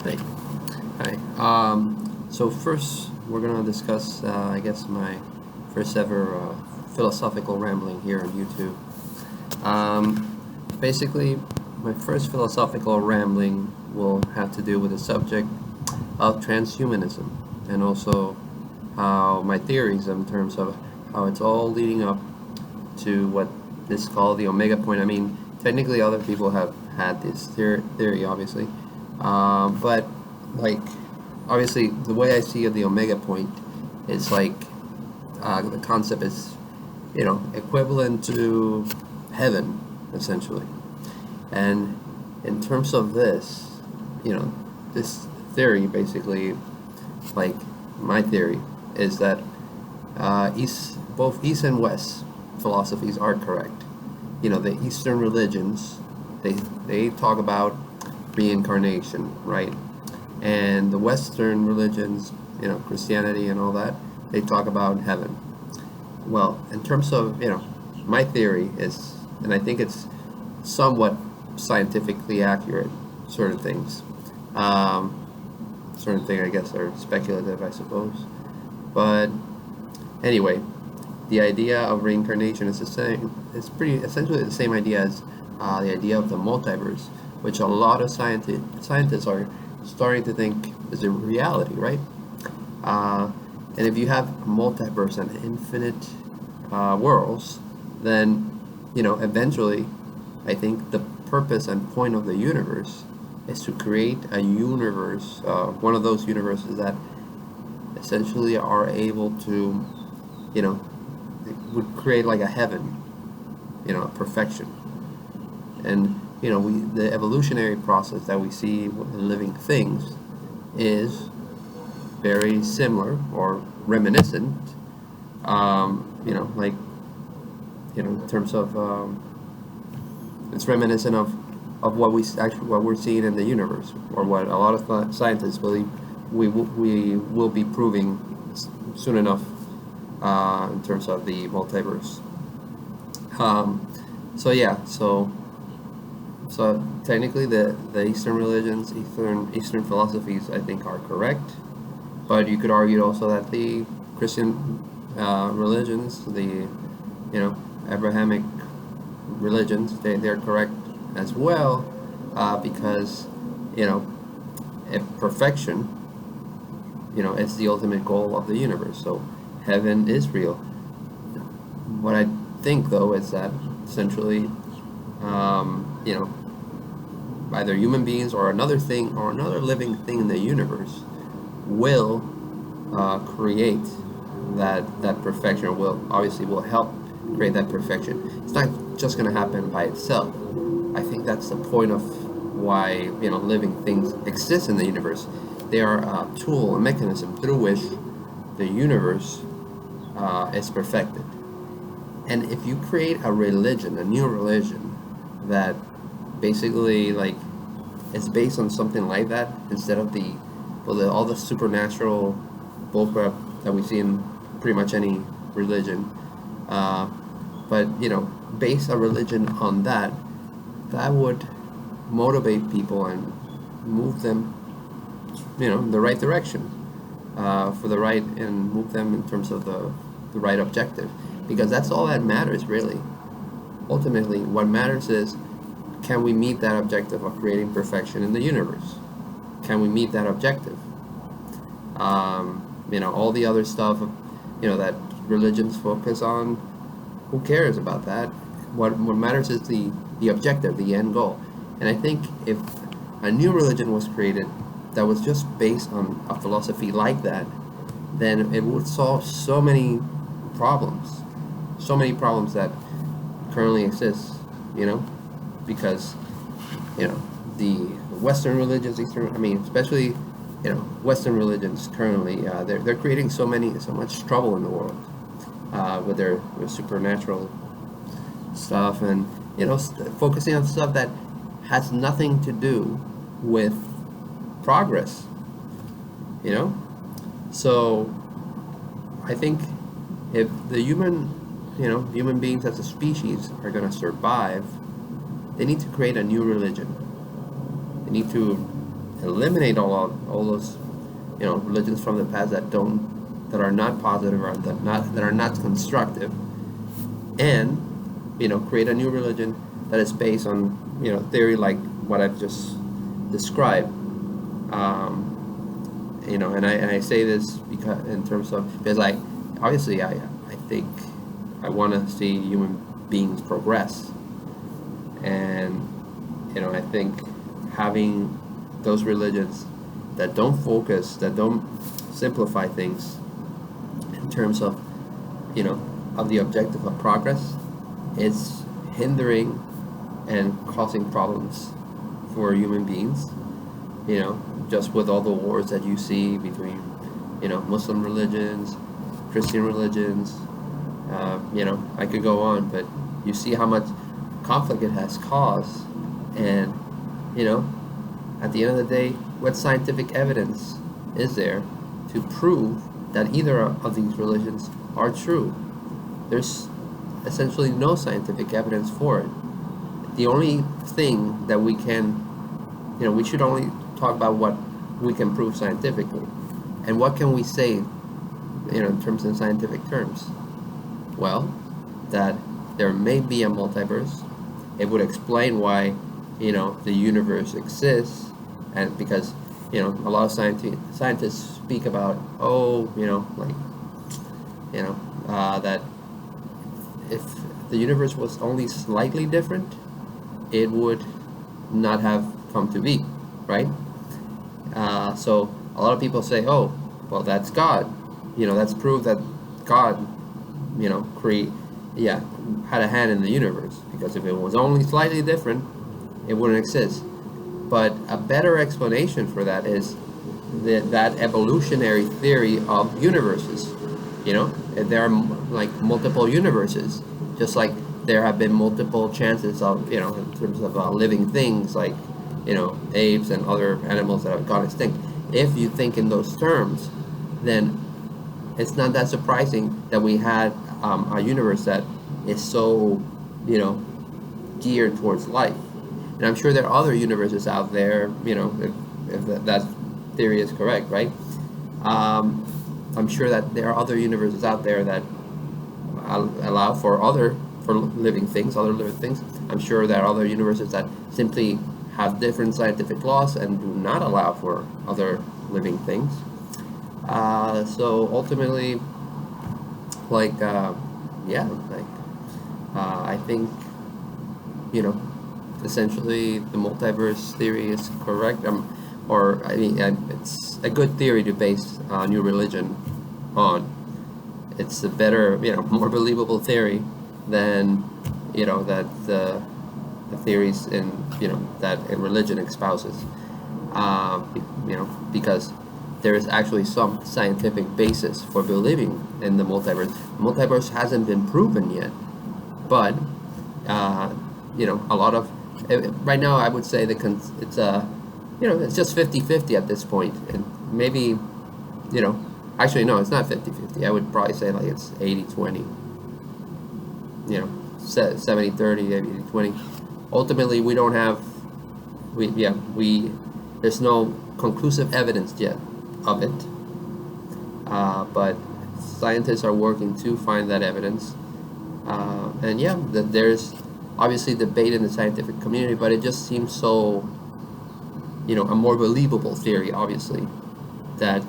Hey, hi. So first, we're gonna discuss, I guess, my first ever philosophical rambling here on YouTube. Basically, my first philosophical rambling will have to do with the subject of transhumanism, and also how my theories in terms of how it's all leading up to what is called the omega point. I mean, technically, other people have had this theory, obviously, but like, obviously, the way I see the omega point is like the concept is, equivalent to heaven, essentially. And in terms of this, you know, this theory basically, like my theory, is that both East and West philosophies are correct. The Eastern religions, they talk about reincarnation, right? And the Western religions, Christianity and all that, they talk about heaven. Well, in terms of, my theory is, and I think it's somewhat scientifically accurate, sort of things. Certain things, I guess, are speculative, I suppose. But anyway, the idea of reincarnation is the same. It's pretty essentially the same idea as the idea of the multiverse, which a lot of scientists are starting to think is a reality, right? Uh, and if you have a multiverse and infinite worlds, then eventually, I think the purpose and point of the universe is to create a universe, one of those universes that essentially are able to, you know, it would create like a heaven, a perfection. And the evolutionary process that we see in living things is very similar or reminiscent, like in terms of it's reminiscent of what we're seeing in the universe, or what a lot of scientists believe we will be proving soon enough in terms of the multiverse. So yeah, so technically the Eastern religions, Eastern philosophies, I think are correct, but you could argue also that the Christian religions, the Abrahamic religions, they're correct as well, because if perfection, it's the ultimate goal of the universe. So heaven is real. What I think though is that essentially, either human beings or another thing or another living thing in the universe will create that perfection, or will help create that perfection. It's not just going to happen by itself. I think that's the point of why living things exist in the universe. They are a tool, a mechanism through which the universe is perfected. And if you create a religion, a new religion, that basically like is based on something like that, instead of all the supernatural bullcrap that we see in pretty much any religion, but base a religion on that would motivate people and move them, in the right direction, and move them in terms of the right objective, because that's all that matters, really. Ultimately, what matters is, can we meet that objective of creating perfection in the universe? Can we meet that objective? All the other stuff, that religions focus on, who cares about that? What matters is the objective, the end goal. And I think if a new religion was created that was just based on a philosophy like that, then it would solve so many problems that currently exist, because, the Western religions, especially, Western religions currently, they're creating so much trouble in the world, with their supernatural stuff, and focusing on stuff that has nothing to do with progress. So I think if the human beings as a species are going to survive, they need to create a new religion. They need to eliminate all those, religions from the past that are not positive or that are not constructive, and create a new religion that is based on theory like what I've just described. And I say this because I obviously I think I want to see human beings progress, and I think having those religions that don't simplify things in terms of of the objective of progress, is hindering and causing problems for human beings. Just with all the wars that you see between Muslim religions, Christian religions. I could go on, but you see how much conflict it has caused, and at the end of the day, what scientific evidence is there to prove that either of these religions are true? There's essentially no scientific evidence for it. The only thing that we should only talk about what we can prove scientifically. And what can we say, in scientific terms? Well, that there may be a multiverse. It would explain why, the universe exists, and because, a lot of scientists speak about, that if the universe was only slightly different, it would not have come to be, right? So a lot of people say, oh, well, that's God. That's proof that God, had a hand in the universe. Because if it was only slightly different, it wouldn't exist. But a better explanation for that is that evolutionary theory of universes. There are like multiple universes, just like there have been multiple chances of, in terms of living things like, apes and other animals that have gone extinct. If you think in those terms, then it's not that surprising that we had a universe that is so, geared towards life. And I'm sure there are other universes out there, if that theory is correct, right? I'm sure that there are other universes out there that allow for living things. I'm sure there are other universes that simply have different scientific laws and do not allow for other living things. So ultimately, I think, essentially the multiverse theory is correct. It's a good theory to base a new religion on. It's a better, more believable theory than, that the theories that a religion espouses. Because there is actually some scientific basis for believing in the multiverse. The multiverse hasn't been proven yet, but a lot of right now I would say it's it's just 50-50 at this point, and maybe actually no, it's not 50-50. I would probably say like it's 80-20. 70-30, 80-20. Ultimately, we don't have there's no conclusive evidence yet of it, but scientists are working to find that evidence, and there's obviously debate in the scientific community, but it just seems so a more believable theory, obviously, that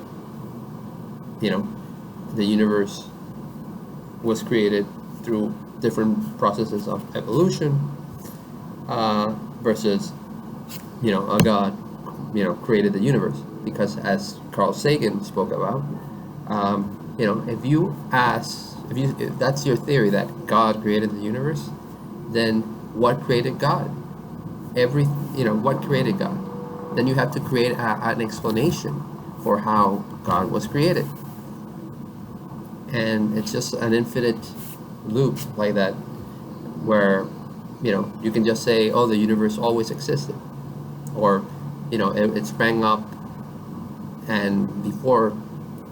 the universe was created through different processes of evolution, versus a God created the universe. Because as Carl Sagan spoke about, if that's your theory that God created the universe, then what created God? What created God? Then you have to create an explanation for how God was created. And it's just an infinite loop like that, where you can just say, oh, the universe always existed, or it sprang up, and before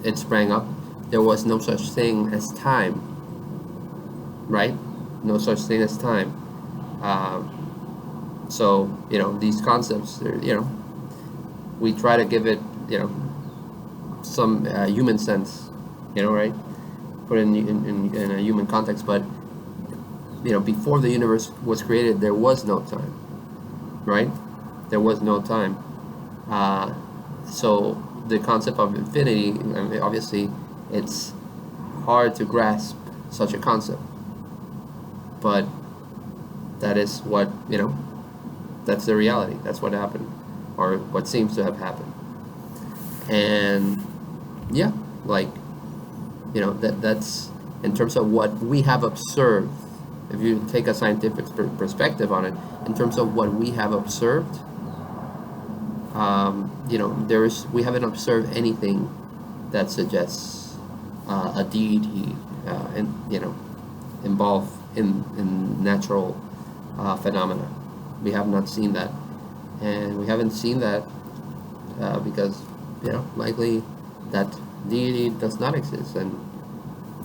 it sprang up there was no such thing as time, right? No such thing as time. So these concepts, we try to give it, some human sense, right? Put it in a human context, but before the universe was created, there was no time, right? There was no time. So the concept of infinity, I mean, obviously, it's hard to grasp such a concept, but that is what, that's the reality. That's what happened, or what seems to have happened. And yeah, like, that's in terms of what we have observed. If you take a scientific perspective on it, in terms of what we have observed, we haven't observed anything that suggests a deity, involved in natural phenomena. We have not seen that, and we haven't seen that because likely that deity does not exist, and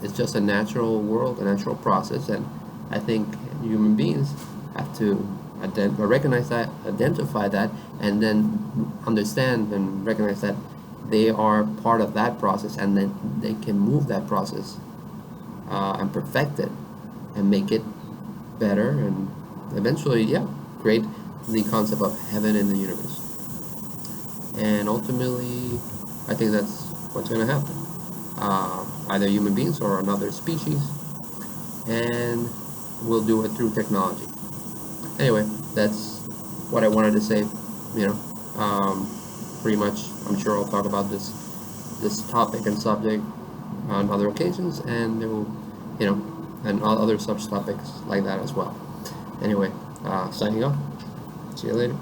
it's just a natural world, a natural process. And I think human beings have to recognize that, identify that, and then understand and recognize that they are part of that process, and then they can move that process and perfect it and make it better, and eventually, create the concept of heaven in the universe. And ultimately, I think that's what's going to happen. Either human beings or another species, and we'll do it through technology. Anyway, that's what I wanted to say. Pretty much, I'm sure I'll talk about this topic and subject on other occasions, and there will, and other such topics like that as well. Anyway, signing off. See you later.